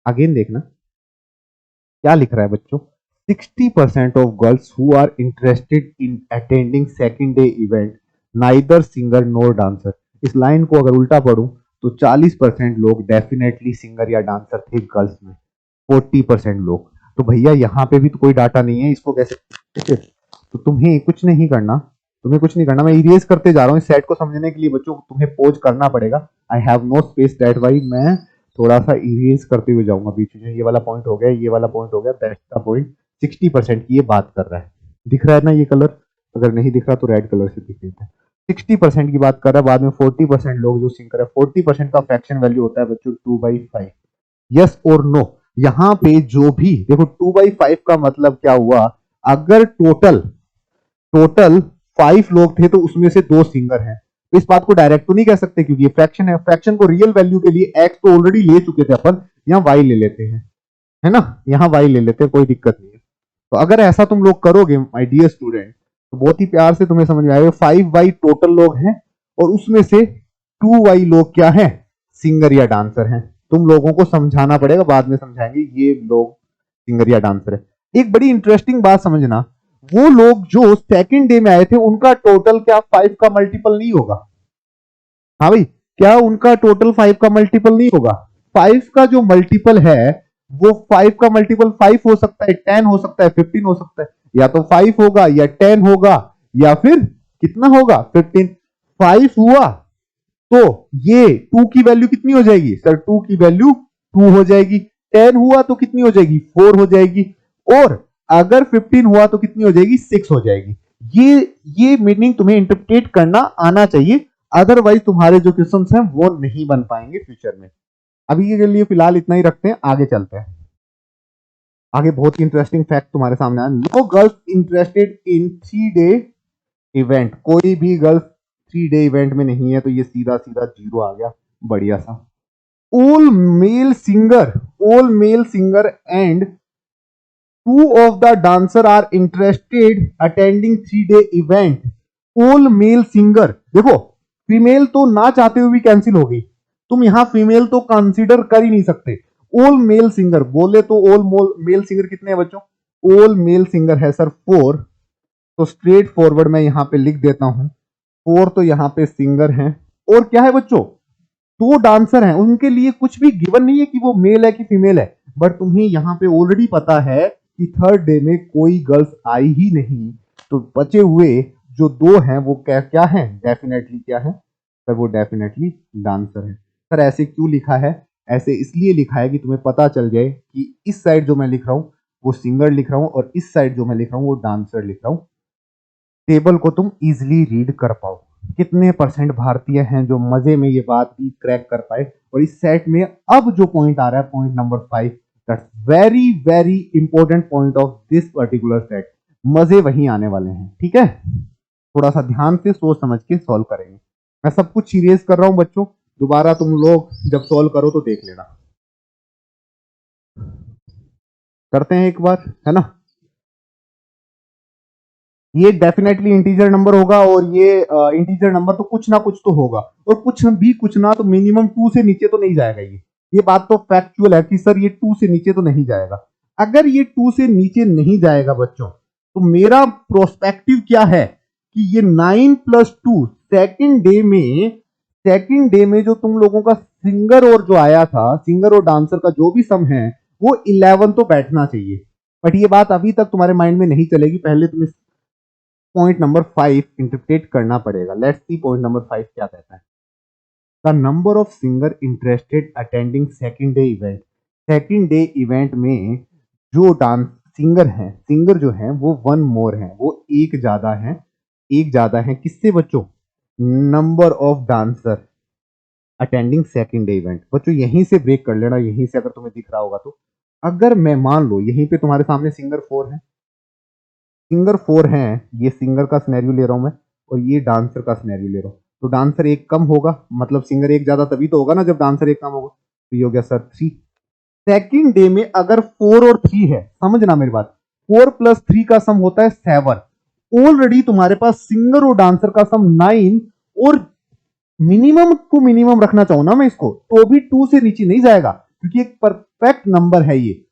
अगेन देखना क्या लिख रहा है बच्चों। 60% of girls who are interested in attending second day event neither singer nor dancer. इस लाइन को अगर उल्टा पढ़ूं तो 40% लोग डेफिनेटली सिंगर या डांसर थे गर्ल्स में, 40% लोग। तो भैया यहाँ पे भी तो कोई डाटा नहीं है, इसको कैसे? तो तुम्हें कुछ नहीं करना, मैं इरेज करते जा रहा हूँ इस सेट को समझने के लिए बच्चों, तुम्हें पोज करना पड़ेगा। I have no space, that why मैं थोड़ा सा इरेज करते हुए जाऊंगा बीच में। ये वाला पॉइंट हो गया, ये वाला पॉइंट हो गया, दैट्स द पॉइंट। 60% की ये बात कर रहा है, दिख रहा है ना ये कलर? अगर नहीं दिख रहा तो रेड कलर से दिख देता है। 60% की बात कर रहा है, बाद में 40% लोग जो सिंगर है, 40% का फ्रैक्शन वैल्यू होता है बच्चों 2/5। यस और नो? यहाँ पे जो भी देखो 2/5 का मतलब क्या हुआ? अगर टोटल 5 लोग थे तो उसमें से 2 सिंगर हैं, तो इस बात को डायरेक्ट तो नहीं कह सकते क्योंकि ये फ्रैक्शन है। फ्रैक्शन को रियल वैल्यू के लिए एक्स तो ऑलरेडी ले चुके थे अपन, यहाँ वाई ले लेते हैं, है ना, यहाँ वाई ले लेते हैं, कोई दिक्कत नहीं है। तो अगर ऐसा तुम लोग करोगे माय डियर स्टूडेंट तो बहुत ही प्यार से तुम्हें समझ में आएगा। 5y टोटल लोग हैं और उसमें से 2y लोग क्या है? सिंगर या डांसर हैं। तुम लोगों को समझाना पड़ेगा, बाद में समझाएंगे, ये लोग सिंगर या डांसर है। एक बड़ी इंटरेस्टिंग बात समझना, वो लोग जो सेकंड डे में आए थे उनका टोटल क्या 5 का मल्टीपल नहीं होगा? हाँ भाई, क्या उनका टोटल 5 का मल्टीपल नहीं होगा? 5 का जो मल्टीपल है वो 5 का मल्टीपल 5 हो सकता है, 10 हो सकता है, 15 हो सकता है। या तो 5 होगा या 10 होगा या फिर कितना होगा 15। 5 हुआ तो ये 2 की वैल्यू कितनी हो जाएगी सर, 2 की वैल्यू 2 हो जाएगी। 10 हुआ तो कितनी हो जाएगी 4 हो जाएगी। और अगर 15 हुआ तो कितनी हो जाएगी 6 हो जाएगी। ये मीनिंग तुम्हें इंटरप्रेट करना आना चाहिए, अदरवाइज तुम्हारे जो क्वेश्चंस हैं वो नहीं बन पाएंगे फ्यूचर में। अभी के लिए फिलहाल इतना ही रखते हैं, आगे चलते हैं। आगे बहुत इंटरेस्टिंग फैक्ट तुम्हारे सामने आया। नो गर्ल्स इंटरेस्टेड इन 3-डे इवेंट। कोई भी गर्ल्स 3-डे इवेंट में नहीं है, तो ये सीधा सीधा 0 आ गया। बढ़िया सा। all male singer and 2 of the dancer are interested attending 3-day event। all male singer, देखो फीमेल तो ना चाहते हुए भी कैंसिल हो गई, तुम यहां फीमेल तो कंसीडर कर ही नहीं सकते। all male singer बोले तो all male singer कितने हैं बच्चों, all male singer है सर 4। तो स्ट्रेट फॉरवर्ड मैं यहां पे लिख देता हूं 4, तो यहां पे सिंगर हैं। और क्या है बच्चों, 2 डांसर हैं, उनके लिए कुछ भी गिवन नहीं है कि वो मेल है कि फीमेल है, बट तुम्हें यहां पे ऑलरेडी पता है कि 3rd डे में कोई गर्ल्स आई ही नहीं, तो बचे हुए जो 2 हैं वो क्या क्या हैं, डेफिनेटली क्या है सर, वो डेफिनेटली डांसर है। सर ऐसे क्यों लिखा है, ऐसे इसलिए लिखा है कि तुम्हें पता चल जाए कि इस साइड जो मैं लिख रहा हूं वो सिंगर लिख रहा हूं और इस साइड जो मैं लिख रहा हूं वो डांसर लिख रहा हूं। टेबल को तुम इजिली रीड कर पाओ। कितने परसेंट भारतीय हैं जो मजे में ये बात भी क्रैक कर पाए। और इस सेट में अब जो पॉइंट आ रहा है, point number 5, that's very very important point of this particular set. मजे वहीं आने वाले हैं, ठीक है। थोड़ा सा ध्यान से सोच समझ के सॉल्व करेंगे। मैं सब कुछ सीरियस कर रहा हूं बच्चों, दोबारा तुम लोग जब सॉल्व करो तो देख लेना। करते हैं एक बार, है ना। ये डेफिनेटली इंटीजर नंबर होगा और ये इंटीजर नंबर तो कुछ ना कुछ तो होगा, और कुछ ना तो मिनिमम 2 से नीचे तो नहीं जाएगा। ये बात तो फैक्चुअल है कि सर ये 2 से नीचे तो नहीं जाएगा। अगर ये 2 से नीचे नहीं जाएगा बच्चों, तो मेरा प्रोस्पेक्टिव क्या है कि ये 9 + 2 सेकंड डे में जो तुम लोगों का सिंगर और जो आया था, सिंगर और डांसर का जो भी सम है वो 11 तो बैठना चाहिए। बट ये बात अभी तक तुम्हारे माइंड में नहीं चलेगी, पहले तुम्हें पॉइंट नंबर 5 इंटरप्रेट करना पड़ेगा। लेट्स सी पॉइंट नंबर 5 क्या कहता है। The number of singer interested attending second day event. Second day event में जो डांस सिंगर हैं, सिंगर जो हैं वो 1 मोर हैं, वो एक ज्यादा हैं। एक ज्यादा है किससे बच्चों, number of dancer attending second day event. बच्चों यहीं से ब्रेक कर लेना, यहीं से अगर तुम्हें दिख रहा होगा तो। अगर मैं मान लो यहीं पे तुम्हारे सामने सिंगर 4 है, सिंगर 4 हैं, ये सिंगर का सिनेरियो ले रहा हूं मैं और ये डांसर का सिनेरियो ले रहा हूं, तो डांसर एक कम होगा, मतलब सिंगर एक ज्यादा तभी तो होगा ना जब डांसर एक कम होगा। तो ये हो गया सर 3। सेकंड डे में अगर 4 और 3 है, समझना मेरी बात, 4 + 3 का सम होता है 7। ऑलरेडी तुम्हारे पास सिंगर और डांसर का सम 9, और मिनिमम टू मिनिमम रखना चाहूं ना मैं इसको, तो भी 2 से नीचे नहीं जाएगा क्योंकि एक परफेक्ट नंबर है ये।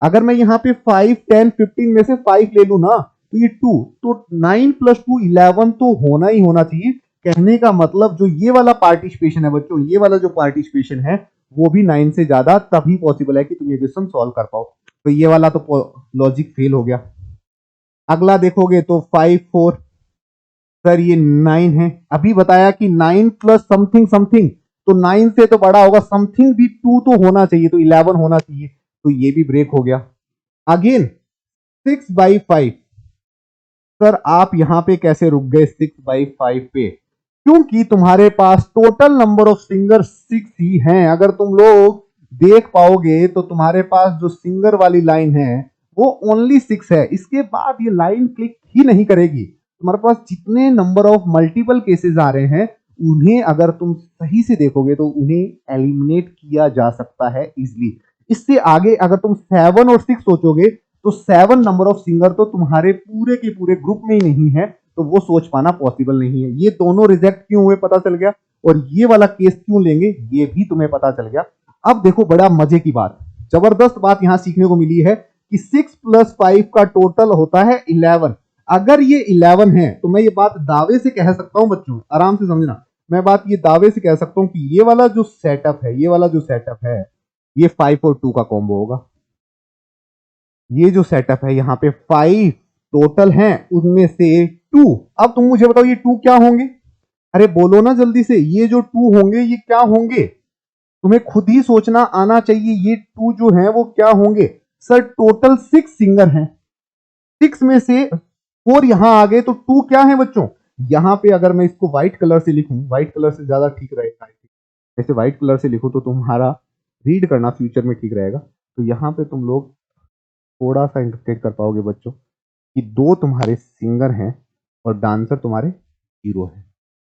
अगर मैं यहाँ पे 5, 10, 15 में से 5 ले लू ना, तो ये 2, तो 9 + 2 11 तो होना ही होना चाहिए। कहने का मतलब जो ये वाला पार्टिसिपेशन है बच्चों, ये वाला जो पार्टिसिपेशन है वो भी 9 से ज्यादा तभी पॉसिबल है कि तुम ये क्वेश्चन सॉल्व कर पाओ। तो ये वाला तो लॉजिक फेल हो गया। अगला देखोगे तो 5, 4, सर ये 9 है। अभी बताया कि 9 + समथिंग समथिंग, तो 9 से तो बड़ा होगा, समथिंग भी 2 तो होना चाहिए, तो 11 होना चाहिए, तो ये भी ब्रेक हो गया। अगेन 6/5, सर आप यहां पे कैसे रुक गए 6/5 पे, क्योंकि तुम्हारे पास टोटल नंबर ऑफ सिंगर 6 ही हैं। अगर तुम लोग देख पाओगे तो तुम्हारे पास जो सिंगर वाली लाइन है वो ओनली 6 है, इसके बाद ये लाइन क्लिक ही नहीं करेगी। तुम्हारे पास जितने नंबर ऑफ मल्टीपल केसेस आ रहे हैं उन्हें अगर तुम सही से देखोगे तो उन्हें एलिमिनेट किया जा सकता है इजिली। इससे आगे अगर तुम 7 और 6 सोचोगे तो 7 नंबर ऑफ सिंगर तो तुम्हारे पूरे के पूरे ग्रुप में ही नहीं है, तो वो सोच पाना पॉसिबल नहीं है। ये दोनों रिजेक्ट क्यों हुए पता चल गया, और ये वाला केस क्यों लेंगे ये भी तुम्हें पता चल गया। अब देखो बड़ा मजे की बात, जबरदस्त बात यहां सीखने को मिली है कि 6 + 5 का टोटल होता है 11। अगर ये 11 है तो मैं ये बात दावे से कह सकता हूं बच्चों, आराम से समझना, मैं बात ये दावे से कह सकता हूं कि ये वाला जो सेटअप है, ये वाला जो सेटअप है, ये 5 और 2 का कॉम्बो होगा। ये जो सेटअप है यहाँ पे 5 टोटल हैं उनमें से 2। अब तुम मुझे बताओ ये 2 क्या होंगे? अरे बोलो ना जल्दी से, ये जो 2 होंगे ये क्या होंगे? तुम्हें खुद ही सोचना आना चाहिए, ये 2 जो हैं वो क्या होंगे? सर टोटल 6 सिंगर हैं, 6 में से 4 यहां आ गए, तो 2 क्या है बच्चों? यहां पे अगर मैं इसको व्हाइट कलर से लिखूं, व्हाइट कलर से ज्यादा ठीक रहेगा, ऐसे व्हाइट कलर से लिखूं तो तुम्हारा रीड करना फ्यूचर में ठीक रहेगा। तो यहाँ पे तुम लोग थोड़ा सा इंटरप्रेट कर पाओगे बच्चों कि 2 तुम्हारे सिंगर हैं और डांसर तुम्हारे हीरो हैं,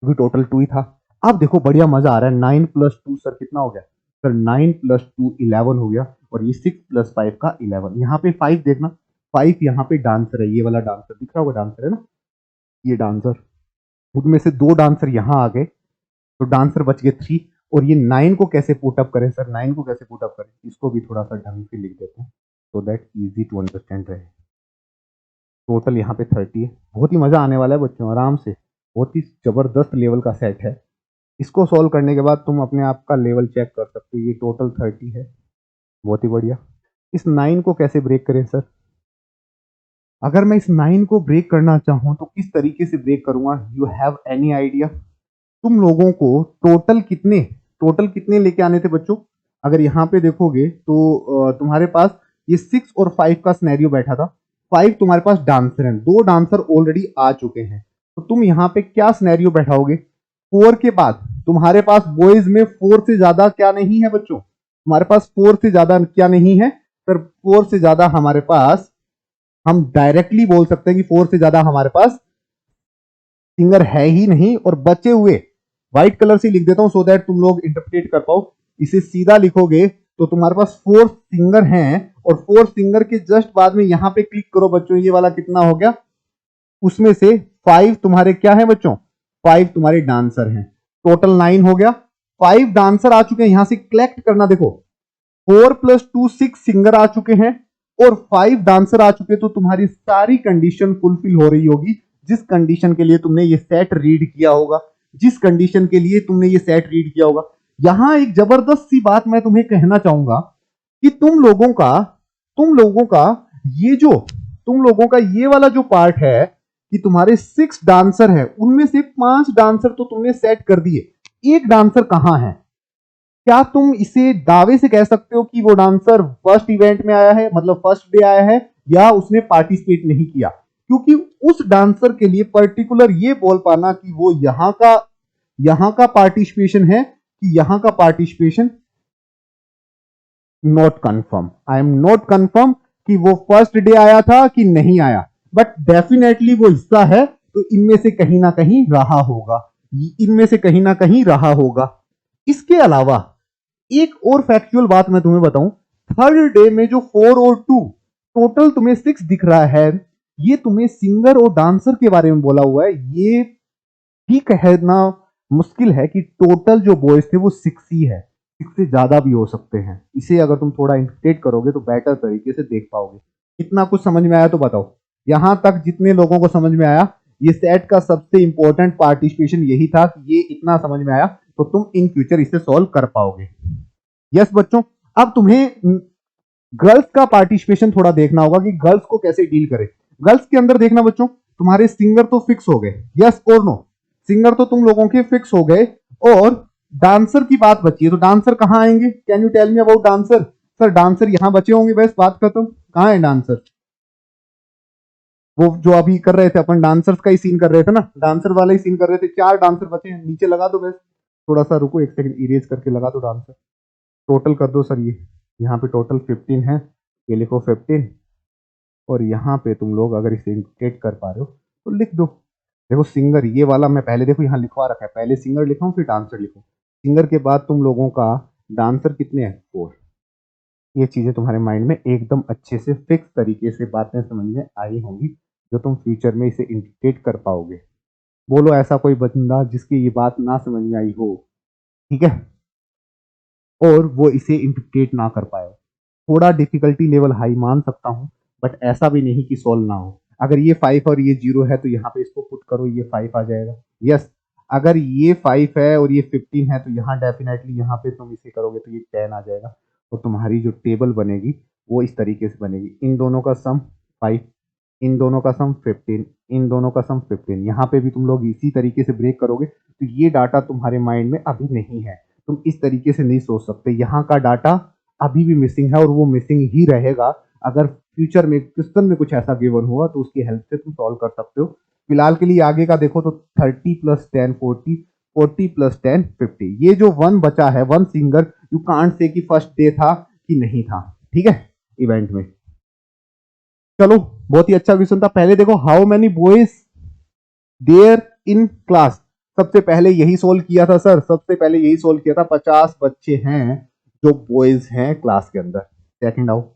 क्योंकि टोटल 2 ही था। अब देखो बढ़िया मजा आ रहा है, 9 प्लस 2 सर कितना हो गया? सर 9 प्लस 2 11 हो गया, और ये 6 प्लस 5 का 11। यहाँ पे 5 देखना, 5 यहाँ पे डांसर है, ये वाला डांसर दिख रहा होगा, डांसर है ना, ये डांसर। उनमें से 2 डांसर यहाँ आ गए, तो डांसर बच गए 3। और ये 9 को कैसे पुटअप करें सर? 9 को कैसे पुटअप करें, इसको भी थोड़ा सा ढंग से लिख देते हैं so that easy to understand रहे। टोटल यहाँ पे 30 है। बहुत ही मजा आने वाला है बच्चों, आराम से, बहुत ही जबरदस्त लेवल का सेट है। इसको सॉल्व करने के बाद तुम अपने आप का लेवल चेक कर सकते हो, ये टोटल 30 है, बहुत ही बढ़िया। इस 9 को कैसे ब्रेक करें सर? अगर मैं इस 9 को ब्रेक करना चाहूं तो किस तरीके से ब्रेक करूंगा? You have any idea? तुम लोगों को टोटल कितने लेके आने थे बच्चों? अगर यहाँ पे देखोगे तो तुम्हारे पास ये 6 और 5 का सिनेरियो बैठा था। 5 तुम्हारे पास डांसर हैं, 2 डांसर ऑलरेडी आ चुके हैं, तो तुम यहाँ पे क्या सिनेरियो बैठाओगे? 4 के बाद तुम्हारे पास बॉयज में 4 से ज्यादा क्या नहीं है बच्चों? तुम्हारे पास 4 से ज्यादा क्या नहीं है सर? 4 से ज्यादा हमारे पास, हम डायरेक्टली बोल सकते हैं कि 4 से ज्यादा हमारे पास सिंगर है ही नहीं। और बचे हुए व्हाइट कलर से लिख देता हूं सो दैट तुम लोग इंटरप्रेट कर पाओ। इसे सीधा लिखोगे तो तुम्हारे पास 4 सिंगर हैं, और 4 सिंगर के जस्ट बाद में यहां पे क्लिक करो बच्चों, ये वाला कितना हो गया? उसमें से 5 तुम्हारे क्या है बच्चों? 5 तुम्हारे डांसर हैं, टोटल 9 हो गया। 5 डांसर आ चुके हैं, यहां से कलेक्ट करना, देखो 4 प्लस 2 6 सिंगर आ चुके हैं और 5 डांसर आ चुके, तो तुम्हारी सारी कंडीशन फुलफिल हो रही होगी, जिस कंडीशन के लिए तुमने ये सेट रीड किया होगा, जिस कंडीशन के लिए तुमने ये सेट रीड किया होगा। यहां एक जबरदस्त सी बात मैं तुम्हें कहना चाहूंगा कि तुम लोगों का ये जो तुम लोगों का ये वाला जो पार्ट है कि तुम्हारे 6 डांसर है, उनमें से 5 डांसर तो तुमने सेट कर दिए, एक डांसर कहां है? क्या तुम इसे दावे से कह सकते हो कि वो डांसर फर्स्ट इवेंट में आया है, मतलब फर्स्ट डे आया है, या उसने पार्टिसिपेट नहीं किया? क्योंकि उस डांसर के लिए पर्टिकुलर ये बोल पाना कि वो यहां का पार्टिसिपेशन है कि यहां का participation, not confirm, I am not confirm कि वो फर्स्ट डे आया था कि नहीं आया, बट डेफिनेटली वो हिस्सा है, तो इनमें से कहीं ना कहीं रहा होगा, इनमें से कहीं ना कहीं रहा होगा। इसके अलावा एक और फैक्चुअल बात मैं तुम्हें बताऊं, थर्ड डे में जो 4 और 2 टोटल तुम्हें 6 दिख रहा है, ये तुम्हें सिंगर और डांसर के बारे में बोला हुआ है। ये भी कहना मुश्किल है कि टोटल जो बॉयज थे वो 6 ही है, 6 से ज्यादा भी हो सकते हैं। इसे अगर तुम थोड़ा इंटरप्रेट करोगे तो बेटर तरीके से देख पाओगे। इतना कुछ समझ में आया तो बताओ, यहां तक जितने लोगों को समझ में आया, ये सेट का सबसे इंपॉर्टेंट पार्टिसिपेशन यही था कि ये इतना समझ में आया तो तुम इन फ्यूचर इसे सॉल्व कर पाओगे। यस बच्चों, अब तुम्हें गर्ल्स का पार्टिसिपेशन थोड़ा देखना होगा कि गर्ल्स को कैसे डील करें। गर्ल्स के अंदर देखना बच्चों, तुम्हारे सिंगर तो फिक्स हो गए, यस और नो, सिंगर तो तुम लोगों के फिक्स हो गए, और डांसर की बात बची है, तो डांसर कहां आएंगे? Can you tell me about dancer? Sir dancer यहां बचे होंगे, बस बात खत्म। कहां है डांसर? वो जो अभी कर रहे थे अपन, डांसर्स का ही सीन कर रहे थे ना, डांसर वाला ही सीन कर रहे थे। 4 डांसर बचे हैं, नीचे लगा दो बस, थोड़ा सा रुको, एक सेकंड इरेज करके लगा दो डांसर, टोटल कर दो सर। ये यहाँ पे टोटल 15 है, ये लिखो 15, और यहाँ पे तुम लोग अगर इसे इंटीग्रेट कर पा रहे हो तो लिख दो। देखो सिंगर ये वाला मैं पहले, देखो यहाँ लिखवा रखा है, पहले सिंगर लिखा फिर डांसर लिखो। सिंगर के बाद तुम लोगों का डांसर कितने हैं? 4। ये चीजें तुम्हारे माइंड में एकदम अच्छे से फिक्स तरीके से बातें समझ में आई होंगी, जो तुम फ्यूचर में इसे इंटीग्रेट कर पाओगे। बोलो ऐसा कोई बंदा जिसकी ये बात ना समझ में आई हो, ठीक है, और वो इसे इंटीग्रेट ना कर पाए। थोड़ा डिफिकल्टी लेवल हाई मान सकता हूँ, बट ऐसा भी नहीं कि सॉल्व ना हो। अगर ये 5 और ये 0 है तो यहाँ पे इसको पुट करो, ये 5 आ जाएगा। यस, अगर ये 5 है और ये 15 है तो यहाँ डेफिनेटली यहाँ पे तुम इसे करोगे तो ये 10 आ जाएगा। तो तुम्हारी जो टेबल बनेगी वो इस तरीके से बनेगी, इन दोनों का सम 5, इन दोनों का सम 15, इन दोनों का सम 15। यहाँ पे भी तुम लोग इसी तरीके से ब्रेक करोगे तो ये डाटा तुम्हारे माइंड में अभी नहीं है, तुम इस तरीके से नहीं सोच सकते। यहाँ का डाटा अभी भी मिसिंग है और वो मिसिंग ही रहेगा। अगर फ्यूचर में क्वेश्चन में कुछ ऐसा गिवन हुआ तो उसकी हेल्प से तुम सॉल्व कर सकते हो। फिलहाल के लिए आगे का देखो तो 30 प्लस 10 40, 40 प्लस 10 50। ये जो वन बचा है, one singer, you can't say कि फर्स्ट डे था कि नहीं था, ठीक है, इवेंट में। चलो, बहुत ही अच्छा क्वेश्चन था। पहले देखो, how many boys there in class. सबसे पहले यही सोल्व किया था सर, सबसे पहले यही सोल्व किया था। 50 बच्चे हैं जो बॉयज हैं क्लास के अंदर। सेकंड आओ,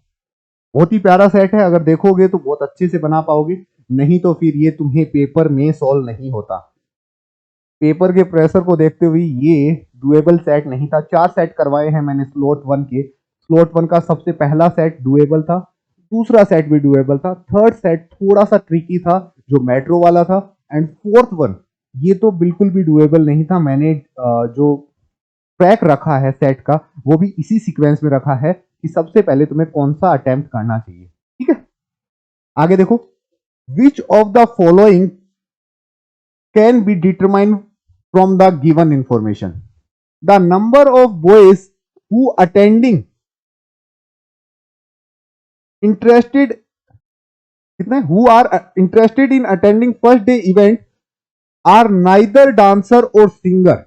बहुत ही प्यारा सेट है, अगर देखोगे तो बहुत अच्छे से बना पाओगे, नहीं तो फिर ये तुम्हें पेपर में सॉल्व नहीं होता। पेपर के प्रेशर को देखते हुए ये डुएबल सेट नहीं था। 4 सेट करवाए हैं मैंने स्लॉट 1 के। स्लॉट 1 का सबसे पहला सेट डुएबल था, दूसरा सेट भी डुएबल था, थर्ड सेट थोड़ा सा ट्रिकी था जो मेट्रो वाला था, एंड फोर्थ वन ये तो बिल्कुल भी डुएबल नहीं था। मैंने जो ट्रैक रखा है सेट का वो भी इसी सीक्वेंस में रखा है कि सबसे पहले तुम्हें कौन सा अटेम्प्ट करना चाहिए, ठीक है। आगे देखो, which of the following can be determined from the given information. The number of boys who attending interested, कितने, who are interested in attending first day event are neither dancer और सिंगर।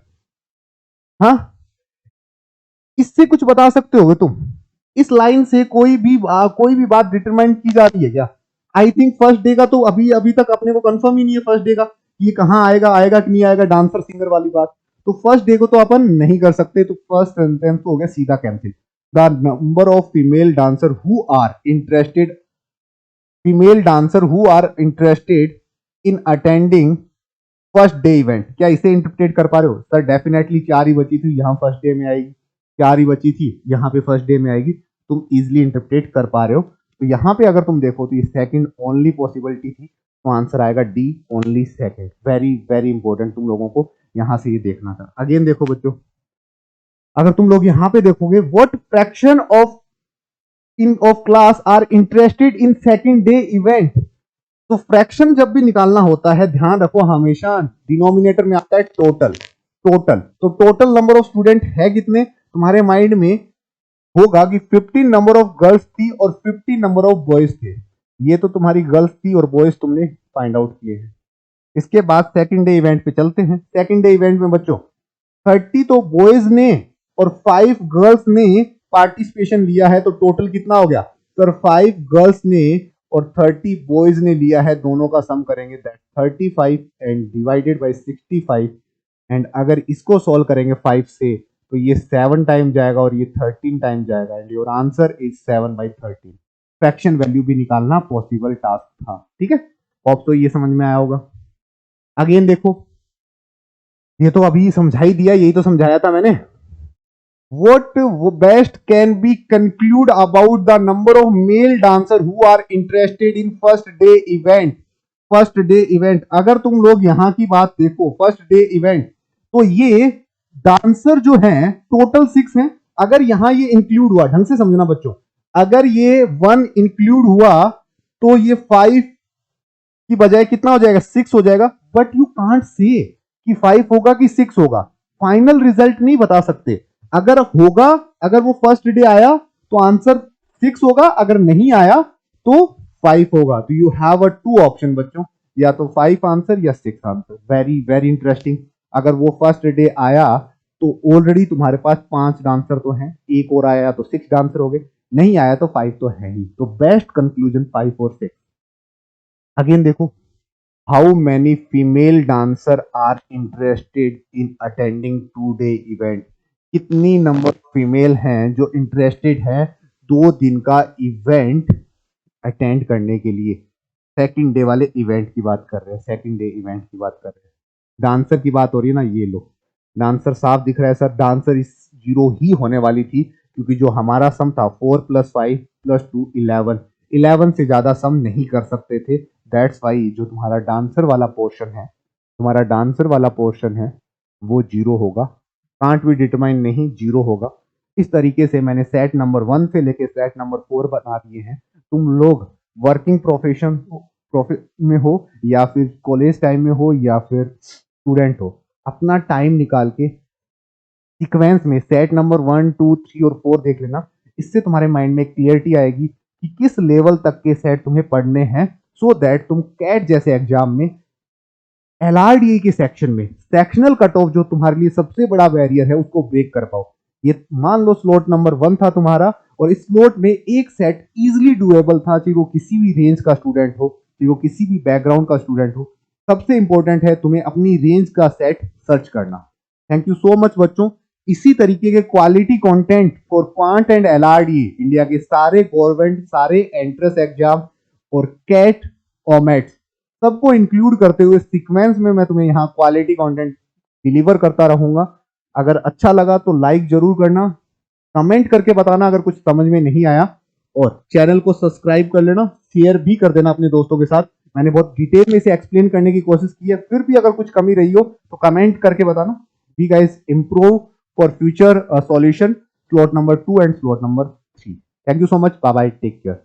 हाँ, इससे कुछ बता सकते हो तुम? इस लाइन से कोई भी बात डिटरमाइन की जा रही है क्या? आई थिंक फर्स्ट डे का तो अभी अभी तक अपने को कंफर्म ही नहीं है फर्स्ट डे का, ये कहाँ आएगा, आएगा कि नहीं आएगा, डांसर सिंगर वाली बात। तो फर्स्ट डे को तो अपन नहीं कर सकते, तो फर्स्ट सेंटेंस तो हो गया सीधा cancel. The number of female dancer who are interested in attending first day event. क्या इसे इंटरप्रेट कर पा रहे हो? सर डेफिनेटली 4 ही बची थी, यहाँ फर्स्ट डे में आएगी, 4 ही बची थी, यहाँ पे फर्स्ट डे में आएगी। तुम इजिली इंटरप्रेट कर पा रहे हो। तो यहाँ पे अगर तुम देखो तो ये सेकंड ओनली पॉसिबिलिटी थी, तो आंसर आएगा D, only second. Very very important, तुम लोगों को यहाँ से ये देखना था। अगेन देखो बच्चों, अगर तुम लोग यहाँ पे देखोगे, what fraction of class are interested in second day event. तो फ्रैक्शन जब भी निकालना होता है, ध्यान रखो, हमेशा डिनोमिनेटर में आता है टोटल। तो टोटल नंबर ऑफ स्टूडेंट है कितने तुम्हारे माइंड में? होगा कि 15 नंबर ऑफ गर्ल्स थी और 50 नंबर ऑफ बॉयज थे। ये तो तुम्हारी गर्ल्स थी और बॉयज तुमने फाइंड आउट किए हैं। इसके बाद सेकंड डे इवेंट पे चलते हैं। सेकंड डे इवेंट में बच्चों 30 तो बॉयज ने और 5 गर्ल्स ने पार्टिसिपेशन लिया है, तो टोटल कितना हो गया सर? 5 गर्ल्स ने और 30 बॉयज ने लिया है, दोनों का सम करेंगे that 35 and divided by 65। And अगर इसको सॉल्व करेंगे 5 से तो ये 7 टाइम जाएगा और ये 13 टाइम जाएगा, and your answer is 7/13। Fraction value भी निकालना पॉसिबल टास्क था, ठीक है। अब तो ये समझ में आया होगा। अगेन देखो, ये तो अभी समझा ही दिया, यही तो समझाया था मैंने। What best can be conclude about the number of male dancer who are interested in first day event? First day event, अगर तुम लोग यहां की बात देखो, फर्स्ट डे इवेंट, तो ये डांसर जो हैं टोटल 6 हैं। अगर यहां ये इंक्लूड हुआ, ढंग से समझना बच्चों, अगर ये 1 इंक्लूड हुआ तो ये 5 की बजाय कितना हो जाएगा? 6 हो जाएगा। बट यू कांट से कि 5 होगा कि 6 होगा, फाइनल रिजल्ट नहीं बता सकते। अगर होगा, अगर वो फर्स्ट डे आया तो आंसर 6 होगा, अगर नहीं आया तो 5 होगा। तो यू हैव अ 2 ऑप्शन बच्चों, या तो 5 आंसर या 6 आंसर। Very very interesting. अगर वो फर्स्ट डे आया तो ऑलरेडी तुम्हारे पास 5 डांसर तो हैं, एक और आया तो 6 डांसर हो गए, नहीं आया तो 5 तो है ही। तो बेस्ट कंक्लूजन 5 और 6। अगेन देखो, how many female dancer are interested in attending 2 day event. कितनी नंबर फीमेल हैं जो इंटरेस्टेड है 2 दिन का इवेंट अटेंड करने के लिए। सेकंड डे वाले इवेंट की बात कर रहे हैं, सेकंड डे इवेंट की बात कर रहे हैं। डांसर की बात हो रही है ना, ये लो डांसर साफ दिख रहा है सर। डांसर इस 0 ही होने वाली थी, क्योंकि जो हमारा सम था 4 + 5 + 2 11, 11 से ज्यादा सम नहीं कर सकते थे। दैट्स वाई जो तुम्हारा डांसर वाला पोर्शन है, तुम्हारा डांसर वाला पोर्शन है वो 0 होगा। कांट बी डिटरमाइन नहीं, 0 होगा। इस तरीके से मैंने सेट नंबर 1 से लेके सेट नंबर 4 बना दिए हैं। तुम लोग वर्किंग प्रोफेस में हो या फिर कॉलेज टाइम में हो या फिर स्टूडेंट हो, अपना टाइम निकाल के सीक्वेंस में सेट नंबर 1 2 3 और 4 देख लेना। इससे तुम्हारे माइंड में क्लियरिटी आएगी कि किस लेवल तक के सेट तुम्हें पढ़ने हैं, सो दैट तुम कैट जैसे एग्जाम में एलआरडीए के सेक्शन में सेक्शनल कट ऑफ जो तुम्हारे लिए सबसे बड़ा बैरियर है उसको ब्रेक कर पाओ। ये मान लो स्लॉट नंबर 1 था तुम्हारा, और इस स्लॉट में एक सेट इजीली डुएबल था, चाहे वो किसी भी रेंज का स्टूडेंट हो, चाहे वो किसी भी बैकग्राउंड का स्टूडेंट हो। सबसे इंपॉर्टेंट है तुम्हें अपनी रेंज का सेट सर्च करना। थैंक यू सो मच बच्चों। इसी तरीके के quality content for quant and LRDA, India के सारे गवर्नमेंट, सारे एंट्रेंस एग्जाम और कैट ऑमेट्स सबको इंक्लूड करते हुए सीक्वेंस में मैं तुम्हें यहाँ क्वालिटी कंटेंट डिलीवर करता रहूंगा। अगर अच्छा लगा तो लाइक जरूर करना, कमेंट करके बताना अगर कुछ समझ में नहीं आया, और चैनल को सब्सक्राइब कर लेना, शेयर भी कर देना अपने दोस्तों के साथ। मैंने बहुत डिटेल में इसे एक्सप्लेन करने की कोशिश की है, फिर भी अगर कुछ कमी रही हो तो कमेंट करके बताना। We guys improve for future solution, slot number 2 and slot number 3। Thank you so much, bye bye, take care.